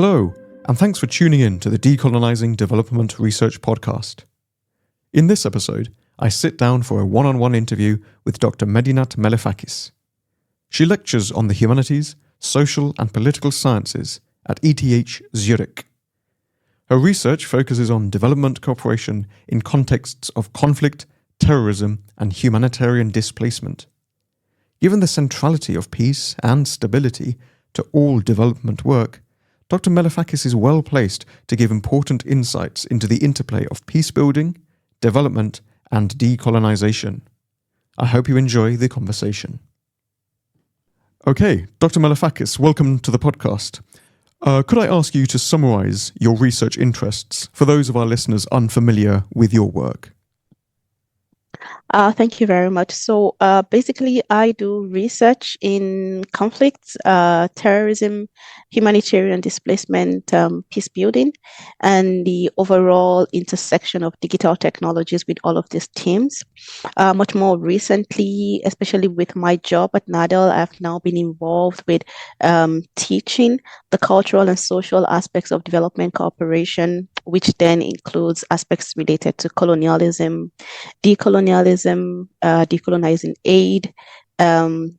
Hello, and thanks for tuning in to the Decolonising Development Research Podcast. In this episode, I sit down for a one-on-one interview with Dr Medinat Malefakis. She lectures on the humanities, social and political sciences at ETH Zurich. Her research focuses on development cooperation in contexts of conflict, terrorism and humanitarian displacement. Given the centrality of peace and stability to all development work, Dr Malefakis is well placed to give important insights into the interplay of peace building, development and decolonisation. I hope you enjoy the conversation. Okay, Dr Malefakis, welcome to the podcast. Could I ask you to summarise your research interests for those of our listeners unfamiliar with your work? Thank you very much. So basically, I do research in conflicts, terrorism, humanitarian displacement, peace building, and the overall intersection of digital technologies with all of these themes. Much more recently, especially with my job at NADL, I've now been involved with teaching the cultural and social aspects of development cooperation, which then includes aspects related to colonialism, decolonialism, decolonizing aid,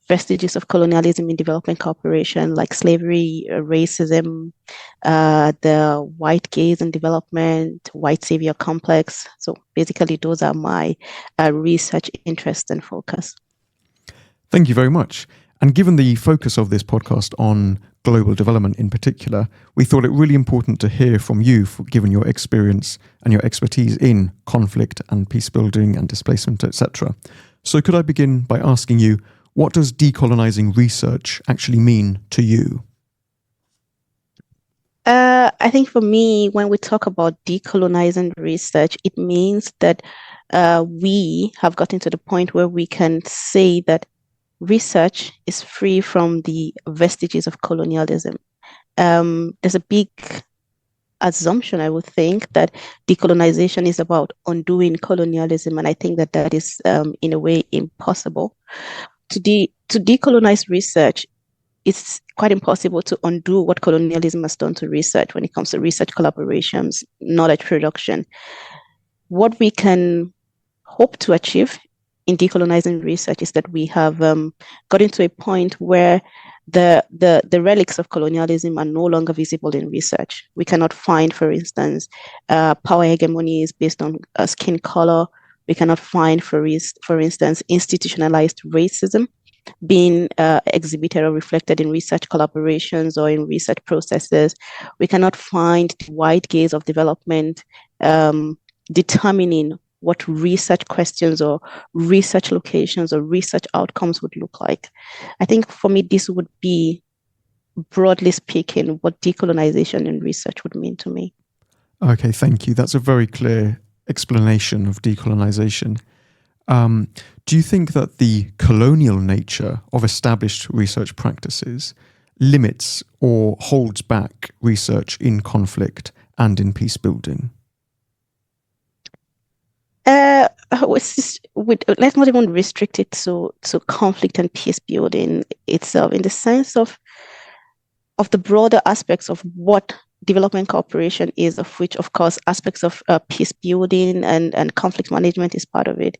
vestiges of colonialism in development cooperation like slavery, racism, the white gaze in development, white savior complex. So basically those are my research interests and focus. Thank you very much. And given the focus of this podcast on global development in particular, we thought it really important to hear from you, given your experience and your expertise in conflict and peace building and displacement, etc. So could I begin by asking you, what does decolonising research actually mean to you? I think for me, when we talk about decolonizing research, it means that we have gotten to the point where we can say that research is free from the vestiges of colonialism. There's a big assumption, I would think, that decolonization is about undoing colonialism, and I think that that is, in a way, impossible. To decolonize research, it's quite impossible to undo what colonialism has done to research when it comes to research collaborations, knowledge production. What we can hope to achieve in decolonizing research is that we have gotten to a point where the relics of colonialism are no longer visible in research. We cannot find, for instance, power hegemonies based on skin color. We cannot find, for instance, institutionalized racism being exhibited or reflected in research collaborations or in research processes. We cannot find the wide gaze of development determining what research questions or research locations or research outcomes would look like. I think for me, this would be, broadly speaking, what decolonization in research would mean to me. Okay, thank you. That's a very clear explanation of decolonization. Do you think that the colonial nature of established research practices limits or holds back research in conflict and in peace building? Let's not even restrict it to conflict and peace building itself, in the sense of the broader aspects of what development cooperation is, of which, of course, aspects of peace building and conflict management is part of it.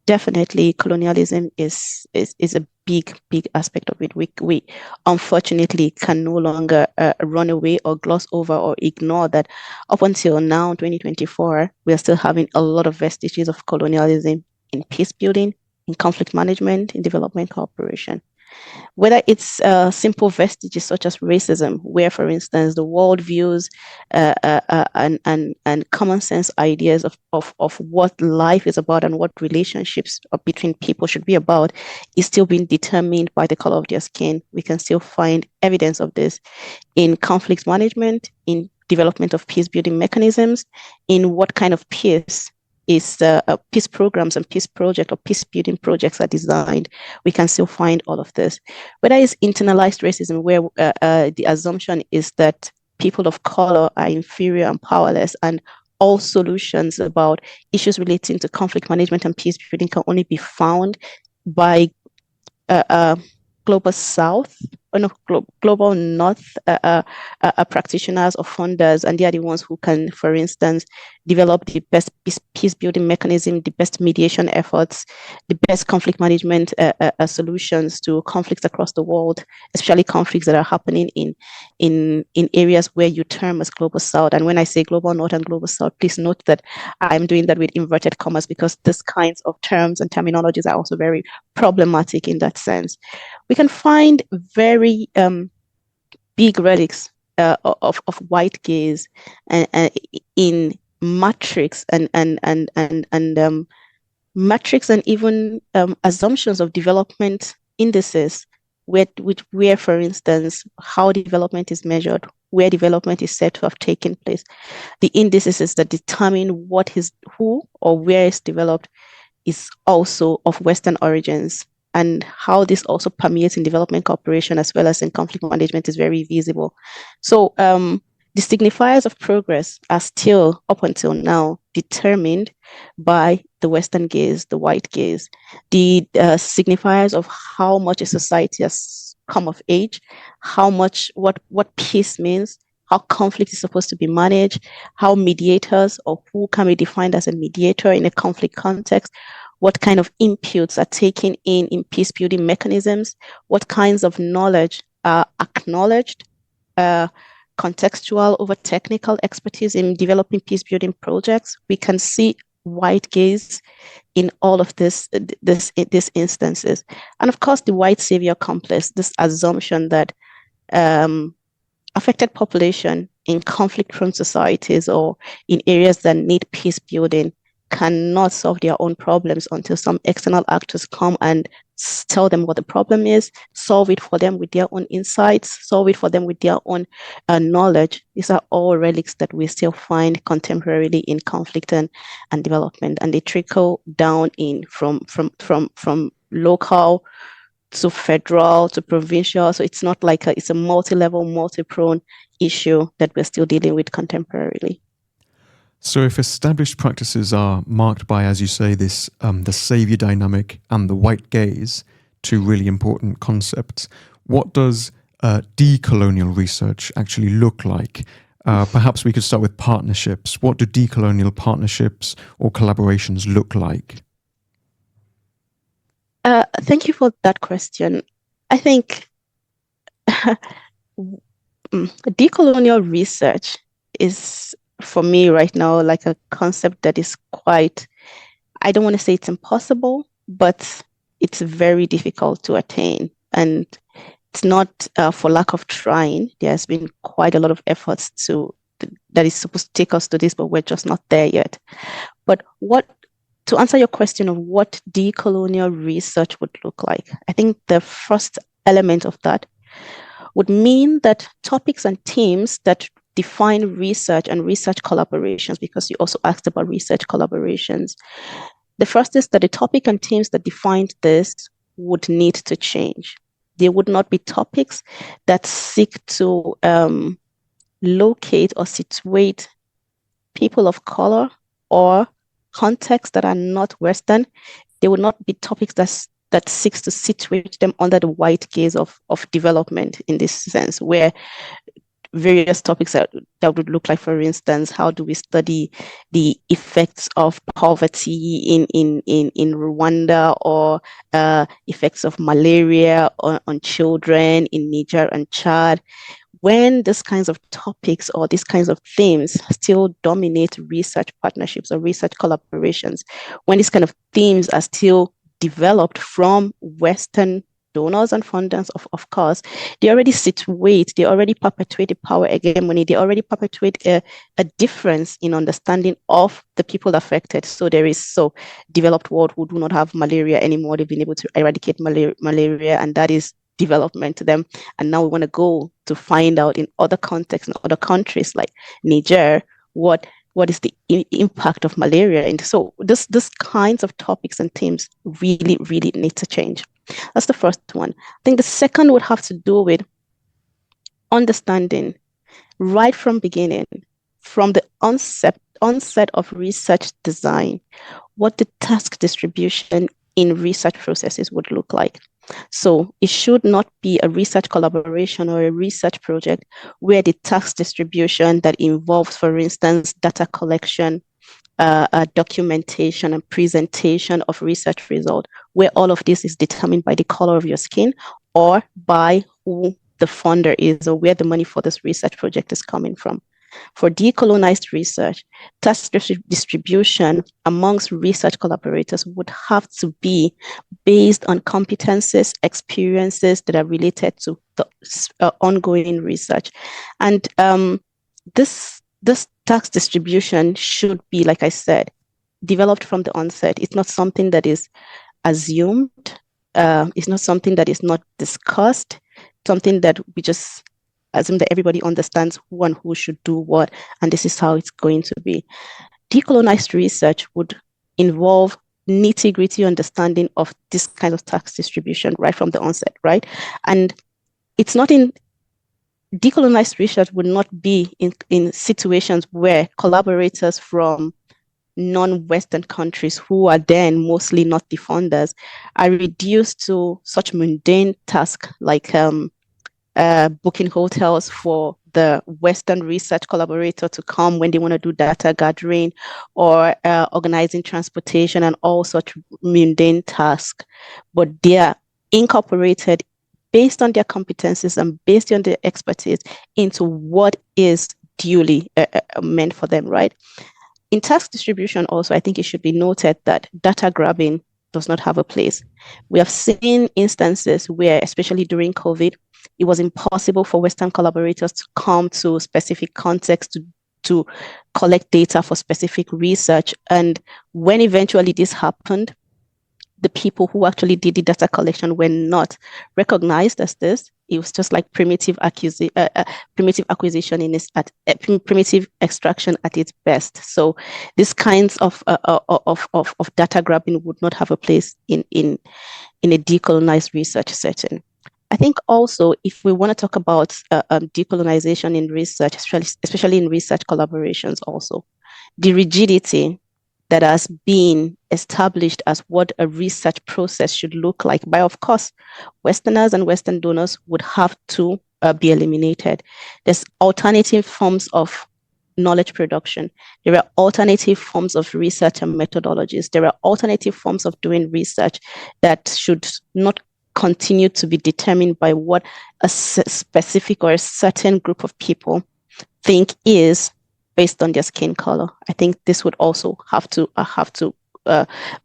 Definitely, colonialism is a big aspect of it. We unfortunately can no longer run away or gloss over or ignore that up until now, 2024, we are still having a lot of vestiges of colonialism in peace building, in conflict management, in development cooperation. Whether it's simple vestiges such as racism, where, for instance, the world views and common sense ideas of what life is about and what relationships between people should be about is still being determined by the color of their skin. We can still find evidence of this in conflict management, in development of peace building mechanisms, in what kind of peace is peace programs and peace project or peace building projects are designed. We can still find all of this. Whether it's internalized racism, where the assumption is that people of color are inferior and powerless, and all solutions about issues relating to conflict management and peace building can only be found by global South global north practitioners or funders, and they are the ones who can, for instance, develop the best peace building mechanism, the best mediation efforts, the best conflict management solutions to conflicts across the world, especially conflicts that are happening in areas where you term as global south. And when I say global north and global south, please note that I'm doing that with inverted commas, because these kinds of terms and terminologies are also very problematic in that sense. We can find very big relics of white gaze and in matrix and metrics and even assumptions of development indices, where, for instance, how development is measured, where development is said to have taken place. The indices that determine who or where is developed is also of Western origins, and how this also permeates in development cooperation as well as in conflict management is very visible. So the signifiers of progress are still, up until now, determined by the Western gaze, the white gaze. The signifiers of how much a society has come of age, what peace means, how conflict is supposed to be managed, how mediators or who can be defined as a mediator in a conflict context, what kind of inputs are taken in peace building mechanisms, what kinds of knowledge are acknowledged, contextual over technical expertise in developing peace building projects. We can see white gaze in all of these instances. And of course, the white savior complex, this assumption that affected population in conflict-prone societies or in areas that need peace building cannot solve their own problems until some external actors come and tell them what the problem is, solve it for them with their own insights, solve it for them with their own knowledge. These are all relics that we still find contemporarily in conflict and development, and they trickle down in from local to federal to provincial. So it's not like it's a multi-level, multi-prone issue that we're still dealing with contemporarily. So if established practices are marked by, as you say, this the savior dynamic and the white gaze, two really important concepts, what does decolonial research actually look like? Perhaps we could start with partnerships. What do decolonial partnerships or collaborations look like? Thank you for that question. I think decolonial research is, for me right now, like a concept that is quite, I don't want to say it's impossible, but it's very difficult to attain. And it's not for lack of trying. There's been quite a lot of efforts that is supposed to take us to this, but we're just not there yet. But to answer your question of what decolonial research would look like, I think the first element of that would mean that topics and themes that define research and research collaborations, because you also asked about research collaborations. The first is that the topic and themes that defined this would need to change. They would not be topics that seek to locate or situate people of color or contexts that are not Western. They would not be topics that seeks to situate them under the white gaze of development, in this sense, where various topics that would look like, for instance, how do we study the effects of poverty in Rwanda, or effects of malaria on children in Niger and Chad. When these kinds of topics or these kinds of themes still dominate research partnerships or research collaborations, when these kind of themes are still developed from Western donors and funders, of course, they already situate, they already perpetuate the power hegemony, they already perpetuate a difference in understanding of the people affected. So there is developed world who do not have malaria anymore, they've been able to eradicate malaria, and that is development to them. And now we want to go to find out in other contexts, in other countries like Niger, what is the impact of malaria. And so this kinds of topics and themes really, really need to change. That's the first one. I think the second would have to do with understanding right from beginning, from the onset of research design, what the task distribution in research processes would look like. So it should not be a research collaboration or a research project where the task distribution that involves, for instance, data collection, documentation and presentation of research result, where all of this is determined by the color of your skin or by who the funder is or where the money for this research project is coming from. For decolonized research, task distribution amongst research collaborators would have to be based on competences, experiences that are related to the ongoing research. And this task distribution should be, like I said, developed from the onset. It's not something that is assumed. It's not something that is not discussed, something that we just assume that everybody understands who and who should do what, and this is how it's going to be. Decolonized research would involve nitty-gritty understanding of this kind of task distribution right from the onset, right? And it's not in decolonized research would not be in situations where collaborators from non-Western countries who are then mostly not the funders are reduced to such mundane tasks like booking hotels for the Western research collaborator to come when they want to do data gathering, or organizing transportation and all such mundane tasks. But they are incorporated based on their competencies and based on their expertise into what is duly meant for them, right? In task distribution also, I think it should be noted that data grabbing does not have a place. We have seen instances where, especially during COVID, it was impossible for Western collaborators to come to specific contexts to collect data for specific research. And when eventually this happened, the people who actually did the data collection were not recognized as this. It was just like primitive acquisition primitive extraction at its best. So these kinds of data grabbing would not have a place in a decolonized research setting. I think also, if we want to talk about decolonization in research, especially in research collaborations also, the rigidity that has been established as what a research process should look like by, of course, Westerners and Western donors would have to be eliminated. There's alternative forms of knowledge production. There are alternative forms of research and methodologies. There are alternative forms of doing research that should not continue to be determined by what a specific or a certain group of people think is based on their skin color. I think this would also have to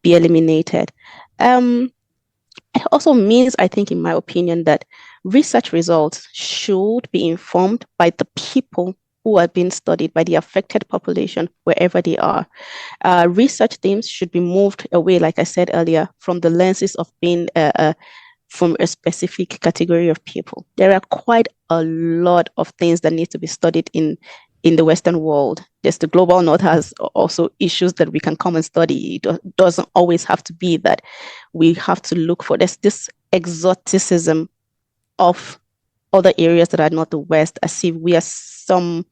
be eliminated. It also means, I think, in my opinion, that research results should be informed by the people who are being studied, by the affected population, wherever they are. Research themes should be moved away, like I said earlier, from the lenses of being from a specific category of people. There are quite a lot of things that need to be studied in the Western world. Just the global North has also issues that we can come and study. It doesn't always have to be that we have to look for this exoticism of other areas that are not the West, as if we are some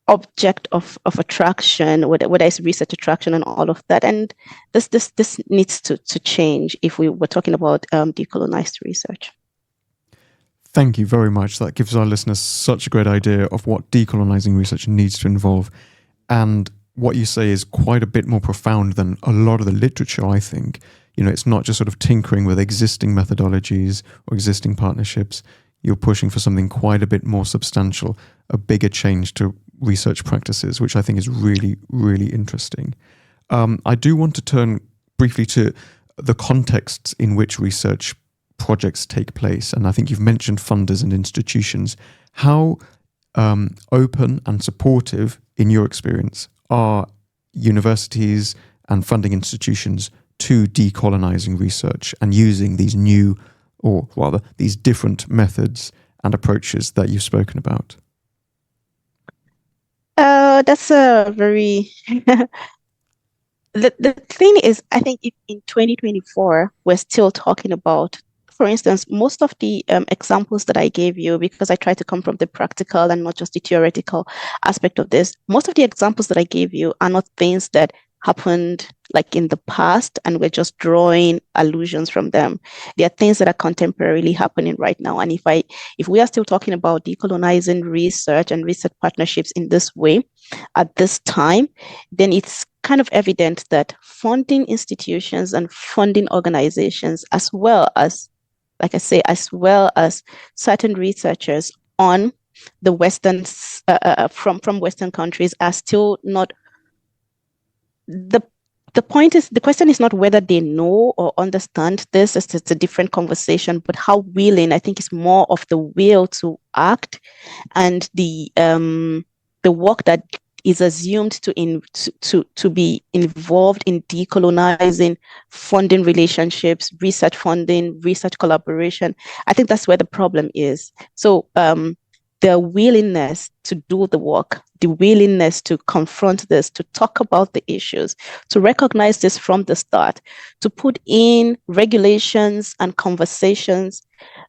object of attraction, whether it's research attraction and all of that. And this needs to change if we were talking about decolonized research. Thank you very much. That gives our listeners such a great idea of what decolonizing research needs to involve. And what you say is quite a bit more profound than a lot of the literature, I think. You know, it's not just sort of tinkering with existing methodologies or existing partnerships. You're pushing for something quite a bit more substantial, a bigger change to research practices, which I think is really, really interesting. I do want to turn briefly to the contexts in which research projects take place. And I think you've mentioned funders and institutions. How open and supportive, in your experience, are universities and funding institutions to decolonizing research and using these new, or rather, these different methods and approaches that you've spoken about? That's a very... the thing is, I think in 2024, we're still talking about, for instance, most of the examples that I gave you, because I try to come from the practical and not just the theoretical aspect of this, most of the examples that I gave you are not things that happened like in the past, and we're just drawing allusions from them. There are things that are contemporarily happening right now. And if we are still talking about decolonizing research and research partnerships in this way at this time, then it's kind of evident that funding institutions and funding organizations, as well as, like I say, as well as certain researchers on the Western from Western countries, are still not the the question is not whether they know or understand this. It's a different conversation, but how willing, I think, is more of the will to act, and the work that is assumed to be involved in decolonizing funding relationships, research funding, research collaboration. I think that's where the problem is. So the willingness to do the work, the willingness to confront this, to talk about the issues, to recognize this from the start, to put in regulations and conversations,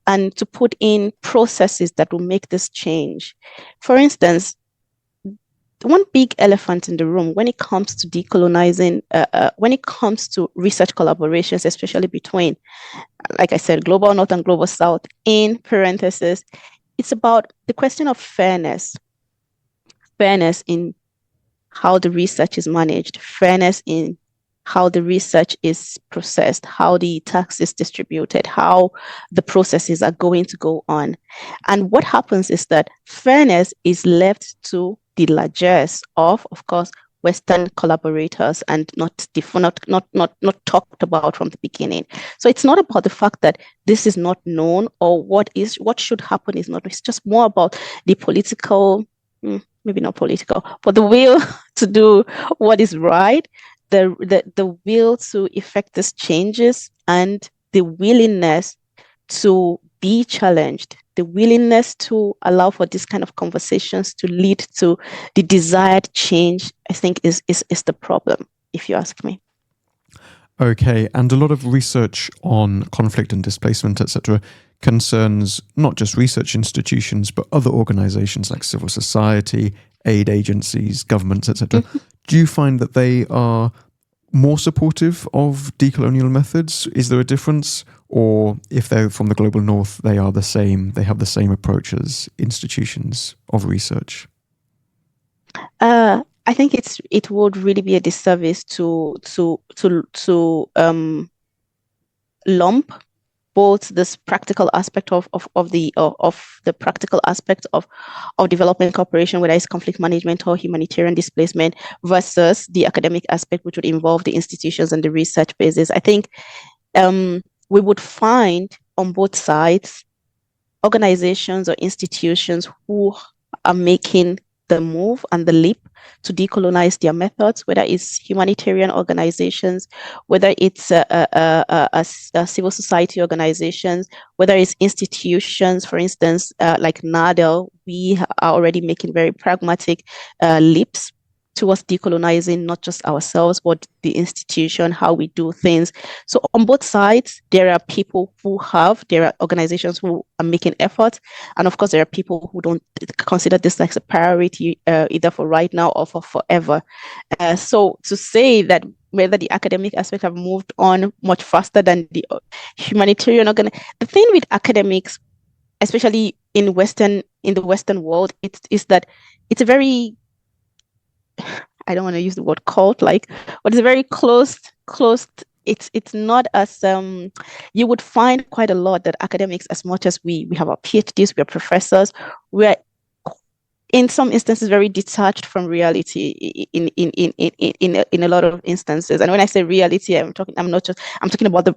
and to put in processes that will make this change. For instance, one big elephant in the room when it comes to decolonizing, when it comes to research collaborations, especially between, like I said, global North and global South, in parentheses, it's about the question of fairness in how the research is managed, fairness in how the research is processed, how the tax is distributed, how the processes are going to go on. And what happens is that fairness is left to the largesse of course, Western collaborators, and not talked about from the beginning. So it's not about the fact that this is not known, or what should happen is not. It's just more about the political, maybe not political, but the will to do what is right, the will to effect these changes, and the willingness to be challenged, the willingness to allow for these kind of conversations to lead to the desired change, I think is the problem, if you ask me. Okay, and a lot of research on conflict and displacement, etc., concerns not just research institutions, but other organizations like civil society, aid agencies, governments, etc. Do you find that they are more supportive of decolonial methods? Is there a difference? Or if they're from the global north, they are the same, they have the same approach as institutions of research? I think it would really be a disservice to lump both this practical aspect of the practical aspect of development cooperation, whether it's conflict management or humanitarian displacement, versus the academic aspect, which would involve the institutions and the research basis. I think we would find on both sides organizations or institutions who are making the move and the leap to decolonize their methods, whether it's humanitarian organizations, whether it's civil society organizations, whether it's institutions, for instance, like NADL. We are already making very pragmatic leaps towards decolonizing not just ourselves, but the institution, how we do things. So on both sides, there are people there are organizations who are making efforts. And of course, there are people who don't consider this like a priority, either for right now or for forever. So to say that whether the academic aspect have moved on much faster than the humanitarian the thing with academics, especially in the Western world, is that it's a very, I don't want to use the word cult, but it's a very closed. It's not as you would find quite a lot that academics, as much as we have our PhDs, we are professors, we're in some instances very detached from reality in a lot of instances. And when I say reality, I'm talking about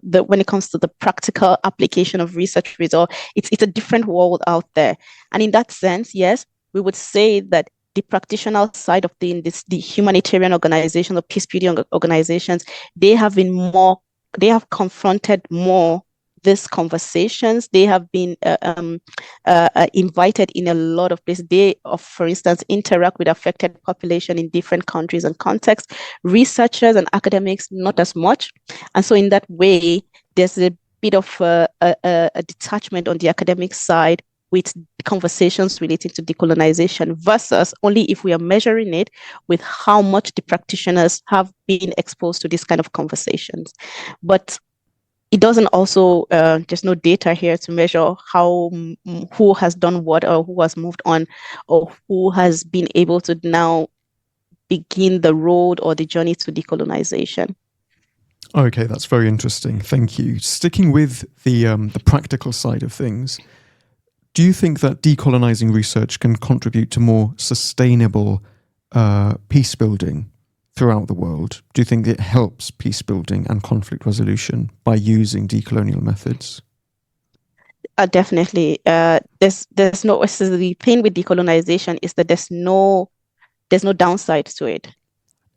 the when it comes to the practical application of research results, it's a different world out there. And in that sense, yes, we would say that the practitioner side of the humanitarian organizations or peace-building organizations, they have confronted more these conversations. They have been invited in a lot of places. They, for instance, interact with affected population in different countries and contexts. Researchers and academics, not as much. And so in that way, there's a bit of a detachment on the academic side with conversations relating to decolonization versus only if we are measuring it with how much the practitioners have been exposed to this kind of conversations. But it doesn't also, there's no data here to measure how, who has done what or who has moved on or who has been able to now begin the road or the journey to decolonization. Okay, that's very interesting. Thank you. Sticking with the practical side of things, do you think that decolonizing research can contribute to more sustainable peace building throughout the world? Do you think it helps peace building and conflict resolution by using decolonial methods? Definitely. There's no, so the thing with decolonization is that there's no downside to it.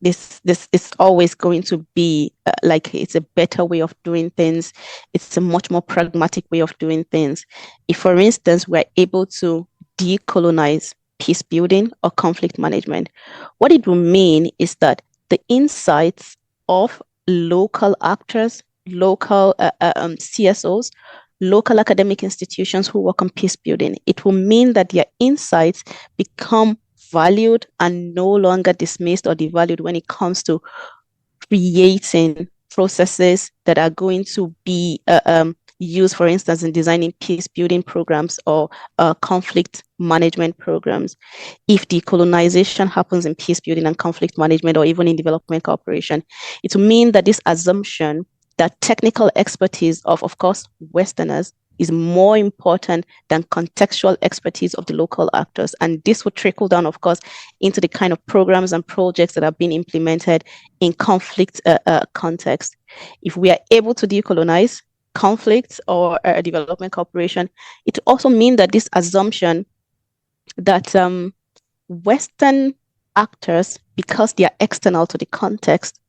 This is always going to be like, it's a better way of doing things. It's a much more pragmatic way of doing things. If, for instance, we're able to decolonize peace building or conflict management, what it will mean is that the insights of local actors, local CSOs, local academic institutions who work on peace building, it will mean that their insights become valued and no longer dismissed or devalued when it comes to creating processes that are going to be used, for instance, in designing peace building programs or conflict management programs. If decolonization happens in peace building and conflict management, or even in development cooperation, it will mean that this assumption that technical expertise of course, Westerners is more important than contextual expertise of the local actors. And this would trickle down, of course, into the kind of programs and projects that are being implemented in conflict context. If we are able to decolonize conflicts or development cooperation, it also means that this assumption that Western actors, because they are external to the context,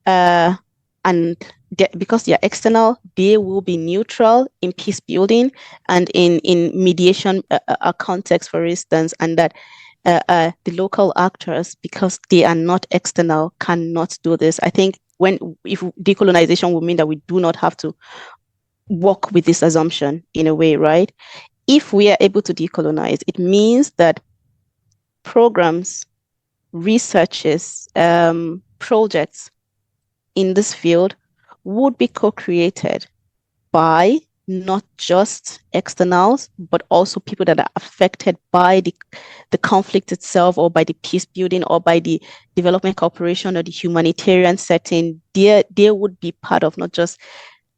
and because they are external, they will be neutral in peace building and in mediation context, for instance, and that the local actors, because they are not external, cannot do this. I think if decolonization will mean that we do not have to work with this assumption in a way, right? If we are able to decolonize, it means that programs, researches, projects in this field would be co-created by not just externals, but also people that are affected by the conflict itself, or by the peace building, or by the development cooperation, or the humanitarian setting. They would be part of not just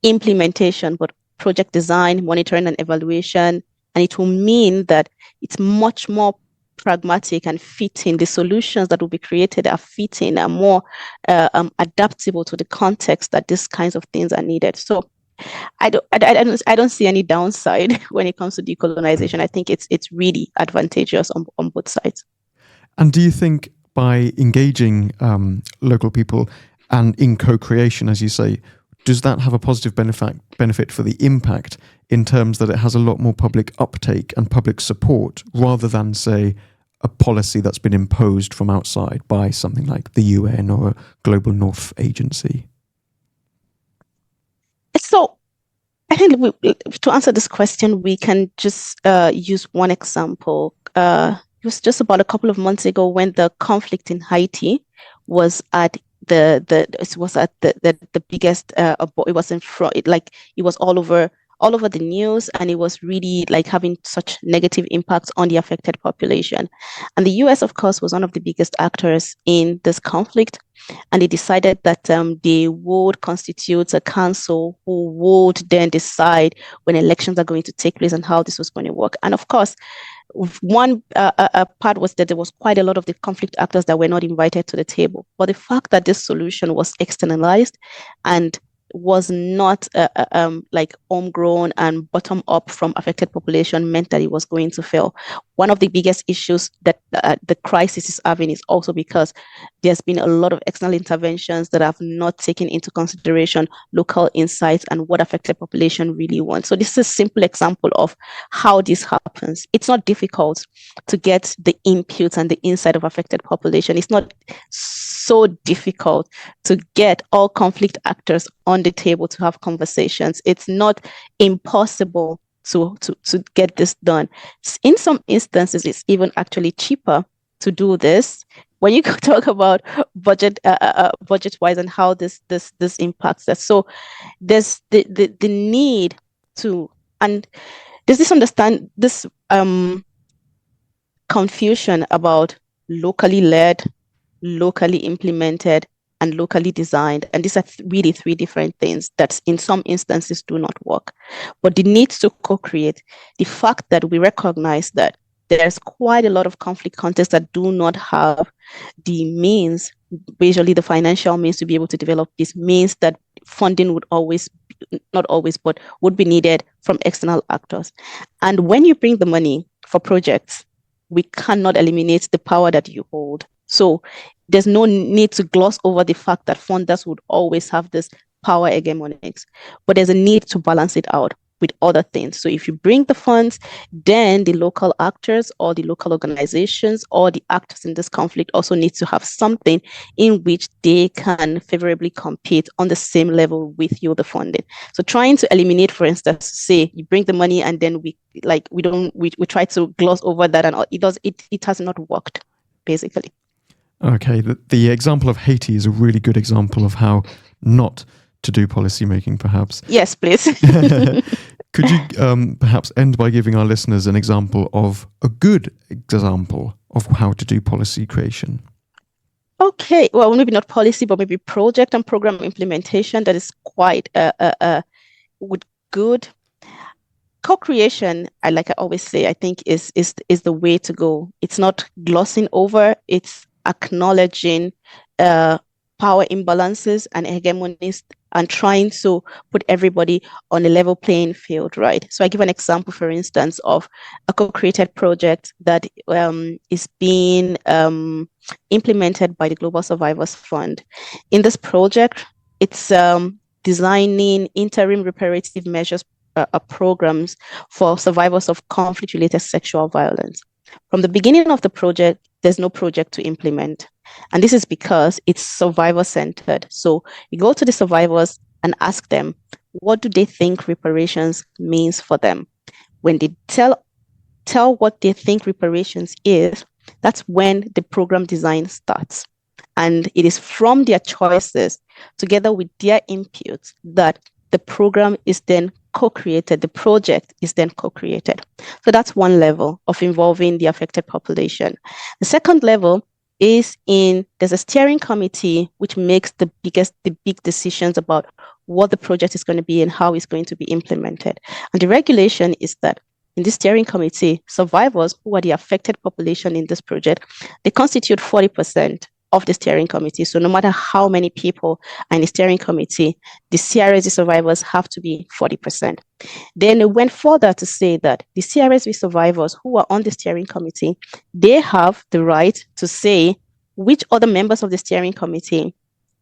implementation, but project design, monitoring, and evaluation. And it will mean that it's much more pragmatic and fitting. The solutions that will be created are fitting and more adaptable to the context that these kinds of things are needed. So I don't see any downside when it comes to decolonization. I think it's really advantageous on both sides. And do you think by engaging local people and in co-creation, as you say, does that have a positive benefit for the impact in terms that it has a lot more public uptake and public support, rather than, say, a policy that's been imposed from outside by something like the UN or a Global North agency? So I think to answer this question, we can just use one example. It was just about a couple of months ago when the conflict in Haiti was at the biggest. It was in front. It was all over the news, and it was really like having such negative impacts on the affected population. And the US, of course, was one of the biggest actors in this conflict. And they decided that they would constitute a council who would then decide when elections are going to take place and how this was going to work. And of course, one part was that there was quite a lot of the conflict actors that were not invited to the table. But the fact that this solution was externalized and was not like homegrown and bottom up from affected population meant that it was going to fail. One of the biggest issues that the crisis is having is also because there's been a lot of external interventions that have not taken into consideration local insights and what affected population really wants. So this is a simple example of how this happens. It's not difficult to get the inputs and the insight of affected population. It's not so difficult to get all conflict actors on the table to have conversations. It's not impossible to get this done. In some instances, it's even actually cheaper to do this. When you talk about budget wise and how this impacts us, so there's the need to, and there's this confusion about locally led, locally implemented, and locally designed. And these are really three different things that in some instances do not work. But the need to co-create, the fact that we recognize that there's quite a lot of conflict contexts that do not have the means, usually the financial means to be able to develop this, means that funding would always, not always, but would be needed from external actors. And when you bring the money for projects, we cannot eliminate the power that you hold. So there's no need to gloss over the fact that funders would always have this power hegemonics, but there's a need to balance it out with other things. So if you bring the funds, then the local actors or the local organizations or the actors in this conflict also need to have something in which they can favorably compete on the same level with you, the funding. So trying to eliminate, for instance, say you bring the money and then we try to gloss over that, and it has not worked, basically. Okay, the example of Haiti is a really good example of how not to do policy making, perhaps. Yes, please. Could you perhaps end by giving our listeners an example of a good example of how to do policy creation? Okay, well, maybe not policy, but maybe project and program implementation that is quite with good co-creation. Like I always say, I think is the way to go. It's not glossing over, it's acknowledging power imbalances and hegemonies and trying to put everybody on a level playing field, right? So I give an example, for instance, of a co-created project that is being implemented by the Global Survivors Fund. In this project, it's designing interim reparative measures programs for survivors of conflict-related sexual violence. From the beginning of the project, there's no project to implement. And this is because it's survivor-centered. So you go to the survivors and ask them, what do they think reparations means for them? When they tell what they think reparations is, that's when the program design starts. And it is from their choices, together with their inputs, that the program is then co-created, the project is then co-created. So that's one level of involving the affected population. The second level is there's a steering committee which makes the big decisions about what the project is going to be and how it's going to be implemented. And the regulation is that in this steering committee, survivors who are the affected population in this project, they constitute 40% of the steering committee. So no matter how many people are in the steering committee, the CRSV survivors have to be 40%. Then it went further to say that the CRSV survivors who are on the steering committee, they have the right to say which other members of the steering committee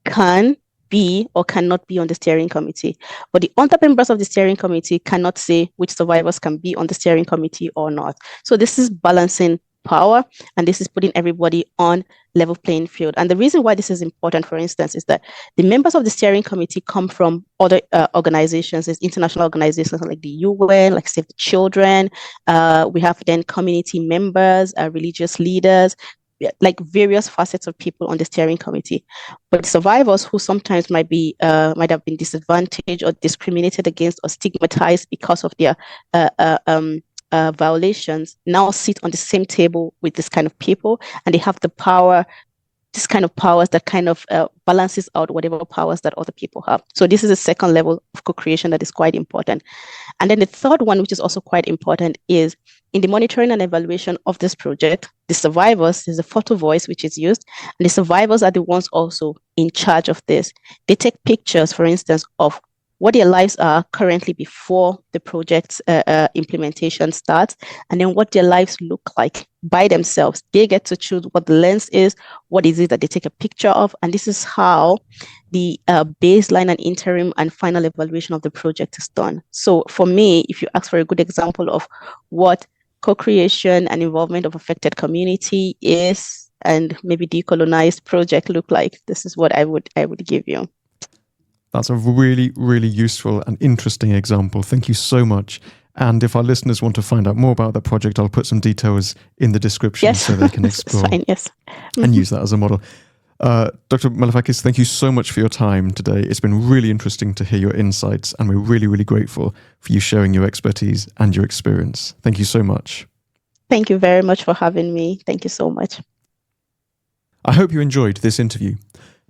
can be or cannot be on the steering committee. But the other members of the steering committee cannot say which survivors can be on the steering committee or not. So this is balancing power, and this is putting everybody on level playing field. And the reason why this is important, for instance, is that the members of the steering committee come from other organizations, there's international organizations like the UN, like Save the Children. We have then community members, religious leaders, like various facets of people on the steering committee. But survivors who sometimes might have been disadvantaged or discriminated against or stigmatized because of their violations now sit on the same table with this kind of people, and they have the power, this kind of powers that kind of balances out whatever powers that other people have. So this is a second level of co-creation that is quite important. And then the third one, which is also quite important, is in the monitoring and evaluation of this project, the survivors, there's a photo voice which is used, and the survivors are the ones also in charge of this. They take pictures, for instance, of what their lives are currently before the project's implementation starts, and then what their lives look like by themselves. They get to choose what the lens is, what is it that they take a picture of, and this is how the baseline and interim and final evaluation of the project is done. So for me, if you ask for a good example of what co-creation and involvement of affected community is, and maybe decolonized project look like, this is what I would give you. That's a really, really useful and interesting example. Thank you so much. And if our listeners want to find out more about that project, I'll put some details in the description so they can explore fine, yes. and use that as a model. Dr. Malefakis, thank you so much for your time today. It's been really interesting to hear your insights, and we're really, really grateful for you sharing your expertise and your experience. Thank you so much. Thank you very much for having me. Thank you so much. I hope you enjoyed this interview.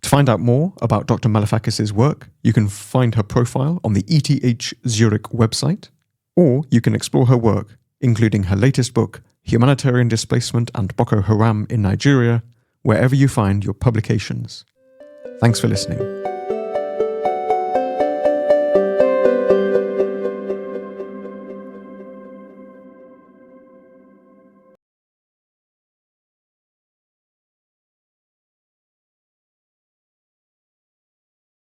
To find out more about Dr. Malefakis' work, you can find her profile on the ETH Zurich website, or you can explore her work, including her latest book, Humanitarian Displacement and Boko Haram in Nigeria, wherever you find your publications. Thanks for listening.